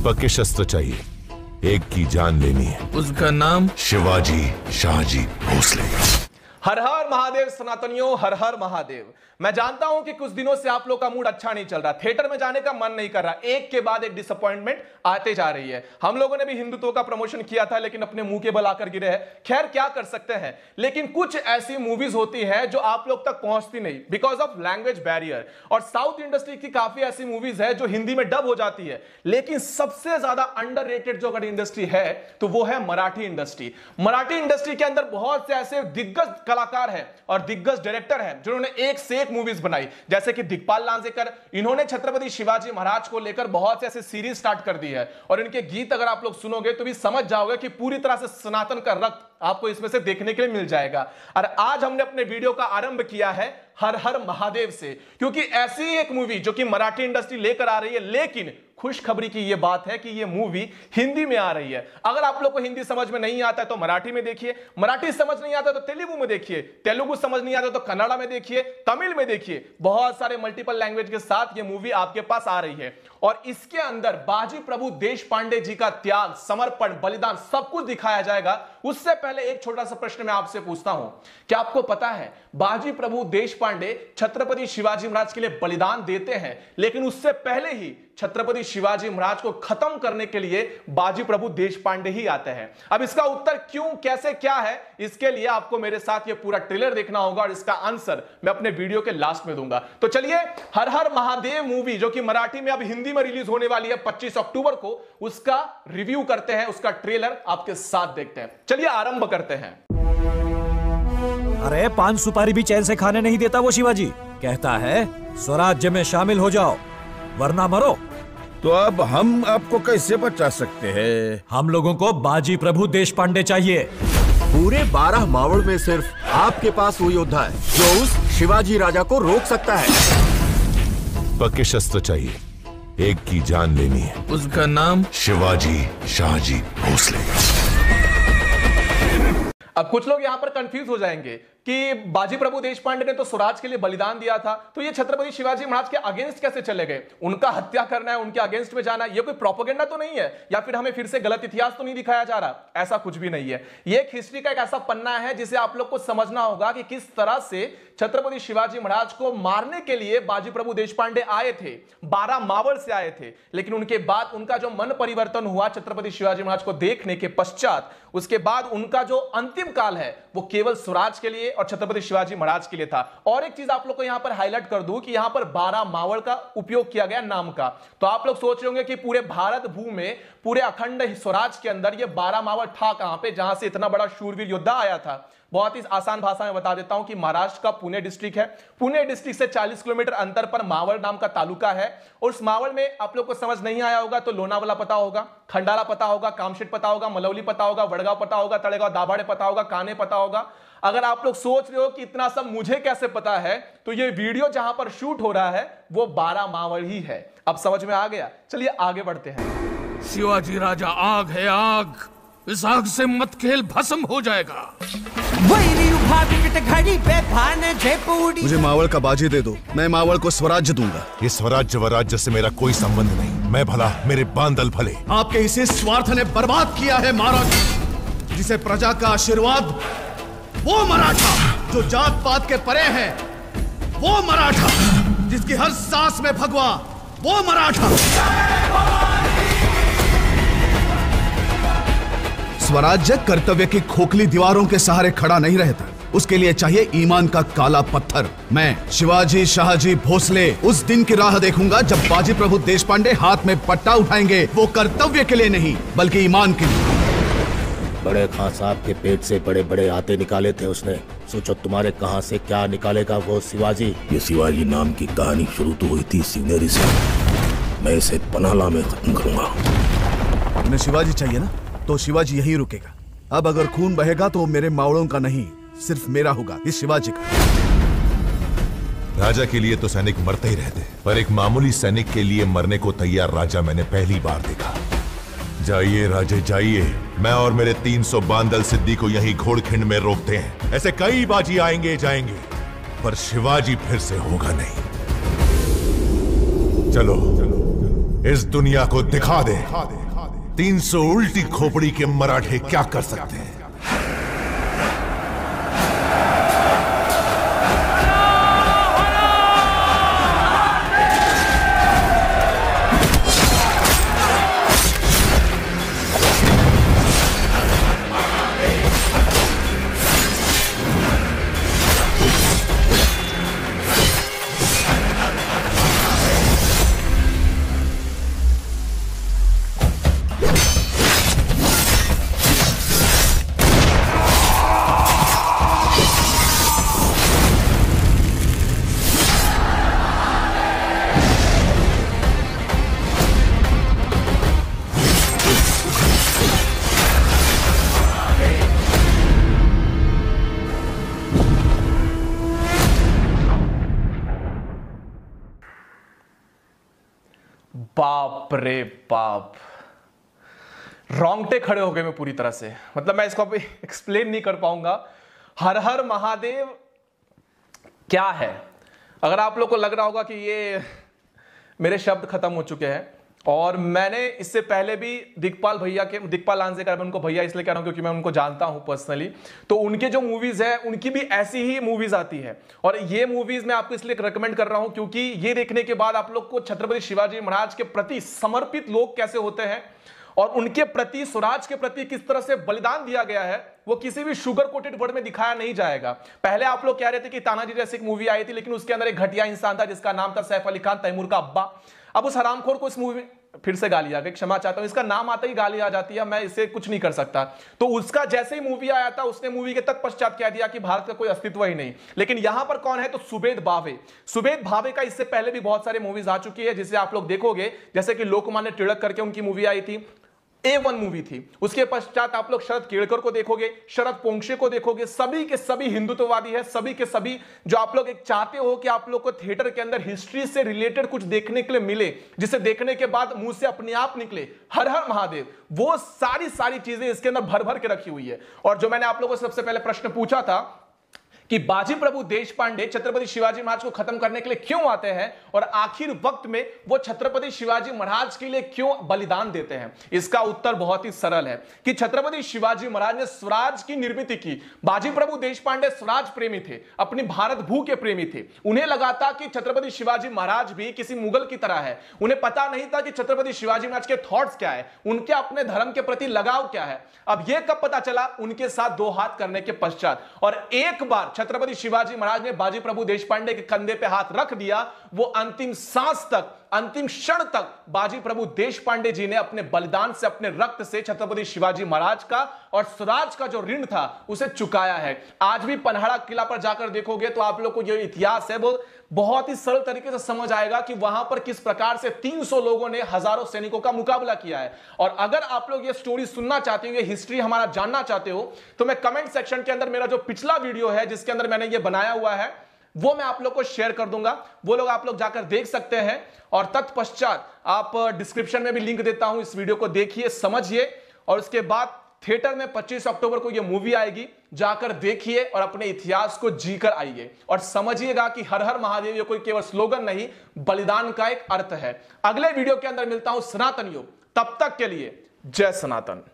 पक्के शस्त्र चाहिए, एक की जान लेनी है। उसका नाम शिवाजी शाहजी भोसले। हर हर महादेव सनातनियों, हर हर महादेव। मैं जानता हूं कि कुछ दिनों से आप लोग का मूड अच्छा नहीं चल रहा, थिएटर में जाने का मन नहीं कर रहा, एक के बाद एक डिसअपॉइंटमेंट आते जा रही है। हम लोगों ने भी हिंदुत्व का प्रमोशन किया था लेकिन अपने मुंह के बल आकर गिरे हैं। खैर क्या कर सकते हैं, लेकिन कुछ ऐसी मूवीज होती है जो आप लोग तक पहुंचती नहीं बिकॉज ऑफ लैंग्वेज बैरियर। और साउथ इंडस्ट्री की काफी ऐसी मूवीज है जो हिंदी में डब हो जाती है, लेकिन सबसे ज्यादा अंडररेटेड जो अगर इंडस्ट्री है तो वो है मराठी इंडस्ट्री। मराठी इंडस्ट्री के अंदर बहुत से ऐसे दिग्गज कलाकार हैं और दिग्गज डायरेक्टर हैं जिन्होंने एक से एक मूवीज बनाई, जैसे कि दिग्पाल लांजेकर। इन्होंने छत्रपति शिवाजी महाराज को लेकर बहुत से ऐसे सीरीज स्टार्ट कर दी है और इनके गीत अगर आप लोग सुनोगे तो भी समझ जाओगे कि पूरी तरह से सनातन का रक्त आपको इसमें से देखने के लिए मिल जाएगा। और आज हमने अपने वीडियो का आरंभ किया है हर हर महादेव से, क्योंकि ऐसी ही एक मूवी जो कि मराठी इंडस्ट्री लेकर आ रही है, लेकिन खुशखबरी की यह बात है कि यह मूवी हिंदी में आ रही है। अगर आप लोग को हिंदी समझ में नहीं आता है तो मराठी में देखिए, मराठी समझ नहीं आता तो तेलुगु में देखिए, तेलुगु समझ नहीं आता तो कन्नड़ा में देखिए, तमिल में देखिए। बहुत सारे मल्टीपल लैंग्वेज के साथ यह मूवी आपके पास आ रही है और इसके अंदर बाजी प्रभु देशपांडे जी का त्याग, समर्पण, बलिदान सब कुछ दिखाया जाएगा। उससे पहले एक छोटा सा प्रश्न मैं आपसे पूछता हूं, क्या आपको पता है बाजी प्रभु देशपांडे छत्रपति शिवाजी महाराज के लिए बलिदान देते हैं, लेकिन उससे पहले ही छत्रपति शिवाजी महाराज को खत्म करने के लिए बाजी प्रभु देशपांडे ही आते हैं। अब इसका उत्तर क्यों, कैसे, क्या है, इसके लिए आपको मेरे साथ ये पूरा ट्रेलर देखना होगा और इसका आंसर मैं अपने वीडियो के लास्ट में दूंगा। तो चलिए हर हर महादेव मूवी जो कि मराठी में अब हिंदी में रिलीज होने वाली है 25 अक्टूबर को, उसका रिव्यू करते हैं, उसका ट्रेलर आपके साथ देखते हैं। चलिए आरंभ करते हैं। अरे पान सुपारी भी चैन से खाने नहीं देता वो शिवाजी। कहता है स्वराज्य में शामिल हो जाओ वरना मरो। तो अब हम आपको कैसे बचा सकते हैं? हम लोगों को बाजी प्रभु देशपांडे चाहिए। पूरे 12 मावड़ में सिर्फ आपके पास वो योद्धा है जो उस शिवाजी राजा को रोक सकता है। पक्के शस्त्र चाहिए, एक की जान लेनी है। उसका नाम शिवाजी शाहजी भोसले। अब कुछ लोग यहां पर कंफ्यूज हो जाएंगे कि बाजी प्रभु देशपांडे ने तो स्वराज के लिए बलिदान दिया था, तो ये छत्रपति शिवाजी महाराज के अगेंस्ट कैसे चले गए? उनका हत्या करना है, उनके अगेंस्ट में जाना है, ये कोई प्रोपेगेंडा तो नहीं है या फिर हमें फिर से गलत इतिहास तो नहीं दिखाया जा रहा? ऐसा कुछ भी नहीं है। ये एक हिस्ट्री का एक ऐसा पन्ना है जिसे आप लोग को समझना होगा कि किस तरह से छत्रपति शिवाजी महाराज को मारने के लिए बाजी प्रभु देशपांडे आए थे, 12 मावड़ से आए थे, लेकिन उनके बाद उनका जो मन परिवर्तन हुआ छत्रपति शिवाजी महाराज को देखने के पश्चात, उसके बाद उनका जो अंतिम काल है वो केवल स्वराज के लिए और छत्रपति शिवाजी महाराज के लिए था। और एक चीज आप लोग को यहां पर हाईलाइट कर दूं कि यहां पर 12 मावड़ का उपयोग किया गया नाम का। तो आप लोग सोच रहे होंगे कि पूरे भारत भूमि में, पूरे अखंड स्वराज के अंदर ये 12 मावड़ था कहां पे जहां से इतना बड़ा शूरवीर योद्धा आया था? बहुत ही आसान भाषा में बता देता हूं कि महाराष्ट्र का पुणे डिस्ट्रिक्ट है। पुणे डिस्ट्रिक्ट से 40 किलोमीटर अंतर पर मावड़ नाम का तालुका है और उस मावड़ में आप लोग को समझ नहीं आया होगा तो लोनावाला पता होगा, खंडाला पता होगा, कामशेट पता होगा, मलौली पता होगा, वडगांव पता होगा, तळेगांव दाभाडे पता होगा, कान्हे पता होगा। अगर आप लोग सोच रहे हो कि इतना सब मुझे कैसे पता है, तो ये वीडियो जहां पर शूट हो रहा है वो 12 मावड़ ही है। अब समझ में आ गया? चलिए आगे बढ़ते हैं। शिवाजी राजा आग है, आग, इस आग से मत खेल, भस्म हो जाएगा। मुझे मावड़ का बाजी दे दो, मैं मावड़ को स्वराज्य दूंगा। ये स्वराज्य वराज्य से मेरा कोई संबंध नहीं। मैं भला, मेरे बांदल भले। आपके इसी स्वार्थ ने बर्बाद किया है महाराज, जिसे प्रजा का आशीर्वाद, वो मराठा जो जात पात के परे है, वो मराठा जिसकी हर सांस में भगवा, वो मराठा। स्वराज्य कर्तव्य की खोखली दीवारों के सहारे खड़ा नहीं रहता, उसके लिए चाहिए ईमान का काला पत्थर। मैं शिवाजी शाहजी भोसले उस दिन की राह देखूंगा जब बाजी प्रभु देशपांडे हाथ में पट्टा उठाएंगे, वो कर्तव्य के लिए नहीं बल्कि ईमान के लिए। बड़े खां साहब के पेट से बड़े बड़े आते निकाले थे उसने, सोचो तुम्हारे कहां से क्या निकालेगा वो शिवाजी। ये शिवाजी नाम की कहानी शुरू तो हुई थी शिवनेरी से, मैं इसे पनाला में खत्म करूंगा। तुम्हें शिवाजी चाहिए ना, तो शिवाजी यहीं रुकेगा। अब अगर खून बहेगा तो मेरे मावड़ों का नहीं, सिर्फ मेरा होगा, इस शिवाजी का। राजा के लिए तो सैनिक मरते ही रहते, पर एक मामूली सैनिक के लिए मरने को तैयार राजा मैंने पहली बार देखा। जाइए राजे जाइए, मैं और मेरे 300 बांदल सिद्धि को यहीं घोड़खिंड में रोकते हैं। ऐसे कई बाजी आएंगे जाएंगे, पर शिवाजी फिर से होगा नहीं। चलो चलो, इस दुनिया को दिखा दे 300 उल्टी खोपड़ी के मराठे क्या कर सकते हैं। बाप रे बाप, रोंगटे खड़े हो गए मैं पूरी तरह से। मतलब मैं इसको अभी एक्सप्लेन नहीं कर पाऊंगा। हर हर महादेव क्या है? अगर आप लोग को लग रहा होगा कि ये मेरे शब्द खत्म हो चुके हैं, और मैंने इससे पहले भी दिग्पाल लांजेकर, मैं उनको भैया इसलिए कह रहा हूं क्योंकि मैं उनको जानता हूं पर्सनली, तो उनके जो मूवीज है उनकी भी ऐसी ही मूवीज आती है। और ये मूवीज मैं आपको इसलिए रिकमेंड कर रहा हूं क्योंकि ये देखने के बाद आप लोग को छत्रपति शिवाजी महाराज के प्रति समर्पित लोग कैसे होते हैं और उनके प्रति, स्वराज के प्रति किस तरह से बलिदान दिया गया है, वो किसी भी शुगर कोटेड वर्ड में दिखाया नहीं जाएगा। पहले आप लोग कह रहे थे कि तानाजी जैसी एक मूवी आई थी, लेकिन उसके अंदर एक घटिया इंसान था जिसका नाम था सैफ अली खान, तैमूर का अब्बा। अब उस हरामखोर को इस मूवी, फिर से गाली आ गई, क्षमा चाहता हूं, इसका नाम आते ही गाली आ जाती है, मैं इसे कुछ नहीं कर सकता। तो उसका जैसे ही मूवी आया था, उसने मूवी के तत्पश्चात कह दिया कि भारत का कोई अस्तित्व ही नहीं। लेकिन यहां पर कौन है? तो सुबेद भावे। सुबेद भावे का इससे पहले भी बहुत सारे मूवीज आ चुकी है, जिसे आप लोग देखोगे, जैसे कि लोकमान्य तिलक करके उनकी मूवी आई थी, A1 मूवी थी। उसके पश्चात आप लोग शरद केड़कर को देखोगे, शरद पोंक्षे को देखोगे, सभी के सभी हिंदुत्ववादी है, सभी के सभी जो आप लोग एक चाहते हो कि आप लोग को थिएटर के अंदर हिस्ट्री से रिलेटेड कुछ देखने के लिए मिले, जिसे देखने के बाद मुंह से अपने आप निकले हर हर महादेव, वो सारी चीजें इसके अंदर भर भर के रखी हुई है। और जो मैंने आप लोगों से सबसे पहले प्रश्न पूछा था कि बाजी प्रभु देशपांडे छत्रपति शिवाजी महाराज को खत्म करने के लिए क्यों आते हैं और आखिर वक्त में वो छत्रपति शिवाजी महाराज के लिए क्यों बलिदान देते हैं, इसका उत्तर बहुत ही सरल है कि छत्रपति शिवाजी महाराज ने स्वराज की निर्मित की। बाजी प्रभु देशपांडे स्वराज प्रेमी थे, अपनी भारत भू के प्रेमी थे। उन्हें लगा था कि छत्रपति शिवाजी महाराज भी किसी मुगल की तरह है। उन्हें पता नहीं था कि छत्रपति शिवाजी महाराज के थॉट्स क्या है, उनके अपने धर्म के प्रति लगाव क्या है। अब यह कब पता चला? उनके साथ दो हाथ करने के पश्चात। और एक बार छत्रपति शिवाजी महाराज ने बाजी प्रभु देशपांडे के कंधे पे हाथ रख दिया, वो अंतिम सांस तक, अंतिम क्षण तक बाजी प्रभु देशपांडे जी ने अपने बलिदान से, अपने रक्त से छत्रपति शिवाजी महाराज का और स्वराज का जो ऋण था उसे चुकाया है। आज भी पन्हाड़ा किला पर जाकर देखोगे तो आप लोग को जो इतिहास है वो बहुत ही सरल तरीके से समझ आएगा कि वहां पर किस प्रकार से 300 लोगों ने हजारों सैनिकों का मुकाबला किया है। और अगर आप लोग ये स्टोरी सुनना चाहते हो, ये हिस्ट्री हमारा जानना चाहते हो, तो मैं कमेंट सेक्शन के अंदर मेरा जो पिछला वीडियो है जिसके अंदर मैंने ये बनाया हुआ है वो मैं आप लोग को शेयर कर दूंगा, वो लोग आप लोग जाकर देख सकते हैं। और तत्पश्चात आप डिस्क्रिप्शन में भी लिंक देता हूं, इस वीडियो को देखिए, समझिए, और उसके बाद थिएटर में 25 अक्टूबर को यह मूवी आएगी, जाकर देखिए और अपने इतिहास को जीकर आइए और समझिएगा कि हर हर महादेव ये कोई केवल स्लोगन नहीं, बलिदान का एक अर्थ है। अगले वीडियो के अंदर मिलता हूं सनातन योग, तब तक के लिए जय सनातन।